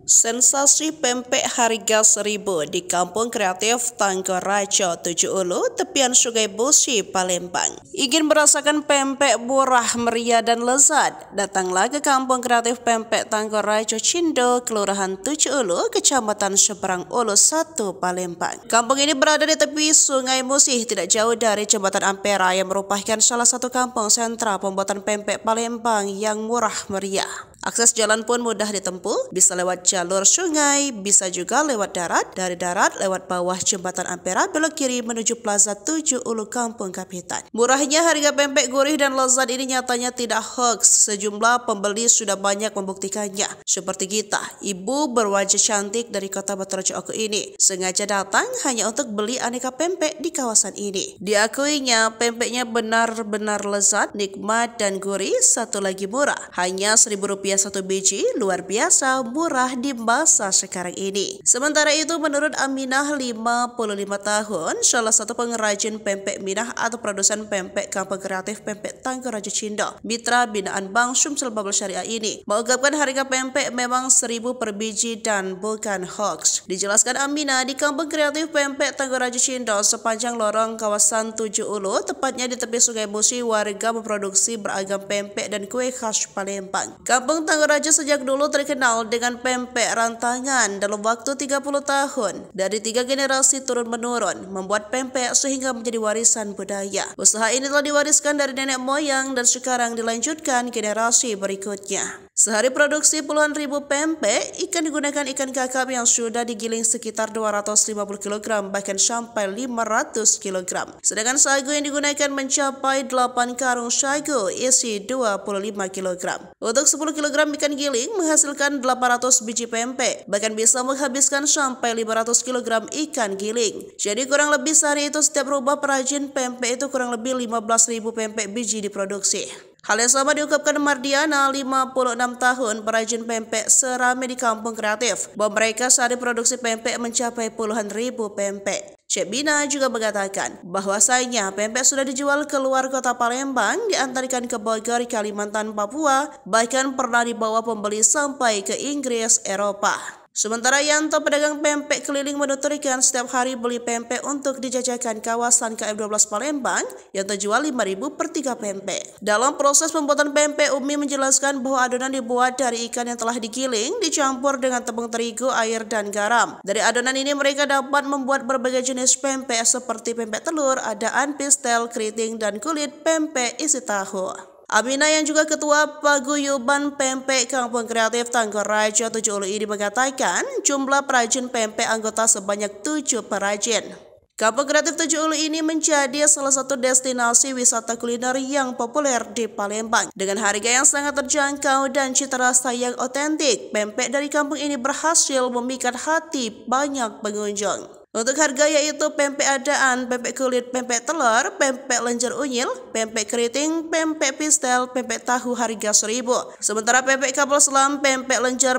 Sensasi pempek harga 1.000 di Kampung Kreatif Tanggorajo, Tujuh Ulu, tepian Sungai Bosi, Palembang. Ingin merasakan pempek murah, meriah, dan lezat? Datanglah ke Kampung Kreatif Pempek Tanggorajo Cindo, Kelurahan Tujuh Ulu, Kecamatan Seberang Ulu 1, Palembang. Kampung ini berada di tepi Sungai Musi, tidak jauh dari Jembatan Ampera yang merupakan salah satu kampung sentra pembuatan pempek Palembang yang murah meriah. Akses jalan pun mudah ditempuh, bisa lewat jalur sungai, bisa juga lewat darat. Dari darat lewat bawah Jembatan Ampera belok kiri menuju Plaza Tujuh Ulu Kampung Kapitan. Murahnya harga pempek gurih dan lezat ini nyatanya tidak hoax. Sejumlah pembeli sudah banyak membuktikannya. Seperti kita, ibu berwajah cantik dari kota Batu Rajo Oku ini sengaja datang hanya untuk beli aneka pempek di kawasan ini. Diakuinya pempeknya benar-benar lezat, nikmat dan gurih, satu lagi murah. Hanya Rp1.000 satu biji, luar biasa murah di masa sekarang ini. Sementara itu menurut Aminah 55 tahun, salah satu pengrajin pempek Minah atau produsen pempek Kampung Kreatif Pempek Tanggorajo Cindo, mitra binaan Bank Sumsel Bubble Syariah ini, mengungkapkan harga pempek memang 1.000 per biji dan bukan hoax. Dijelaskan Aminah, di Kampung Kreatif Pempek Tanggorajo Cindo sepanjang lorong kawasan Tujuh Ulu, tepatnya di tepi Sungai Musi, warga memproduksi beragam pempek dan kue khas Palembang. Kampung Tanggorajo sejak dulu terkenal dengan pempek rantangan dalam waktu 30 tahun. Dari 3 generasi turun-menurun, membuat pempek sehingga menjadi warisan budaya. Usaha ini telah diwariskan dari nenek moyang dan sekarang dilanjutkan generasi berikutnya. Sehari produksi puluhan ribu pempek, ikan digunakan ikan kakap yang sudah digiling sekitar 250 kg bahkan sampai 500 kg. Sedangkan sagu yang digunakan mencapai 8 karung sagu isi 25 kg. Untuk 10 kg ikan giling menghasilkan 800 biji pempek, bahkan bisa menghabiskan sampai 500 kg ikan giling. Jadi kurang lebih sehari itu setiap rumah perajin pempek itu kurang lebih 15.000 pempek biji diproduksi. Hal yang sama diungkapkan Mardiana, 56 tahun, perajin pempek serame di Kampung Kreatif, bahwa mereka sehari produksi pempek mencapai puluhan ribu pempek. Cek Bina juga mengatakan bahwasanya pempek sudah dijual keluar kota Palembang, diantarkan ke Bogor, Kalimantan, Papua, bahkan pernah dibawa pembeli sampai ke Inggris, Eropa. Sementara Yanto, pedagang pempek keliling, menuturkan setiap hari beli pempek untuk dijajakan kawasan KM12 Palembang yang terjual 5.000 per 3 pempek. Dalam proses pembuatan pempek, Umi menjelaskan bahwa adonan dibuat dari ikan yang telah digiling, dicampur dengan tepung terigu, air, dan garam. Dari adonan ini mereka dapat membuat berbagai jenis pempek seperti pempek telur, adaan, pistel, keriting, dan kulit pempek isi tahu. Aminah yang juga ketua Paguyuban Pempek Kampung Kreatif Tanggorajo Tujuh Ulu ini mengatakan jumlah perajin pempek anggota sebanyak 7 perajin. Kampung Kreatif Tujuh Ulu ini menjadi salah satu destinasi wisata kuliner yang populer di Palembang. Dengan harga yang sangat terjangkau dan cita rasa yang otentik, pempek dari kampung ini berhasil memikat hati banyak pengunjung. Untuk harga yaitu pempek adaan, pempek kulit, pempek telur, pempek lenjer unyil, pempek keriting, pempek pistel, pempek tahu harga 1.000. Sementara pempek kapal selam, pempek lenjer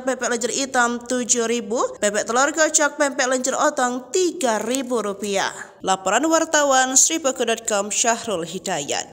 hitam 7.000, pempek telur kocok, pempek lenjer otong Rp3.000. Laporan wartawan Sripaku.com Syahrul Hidayat.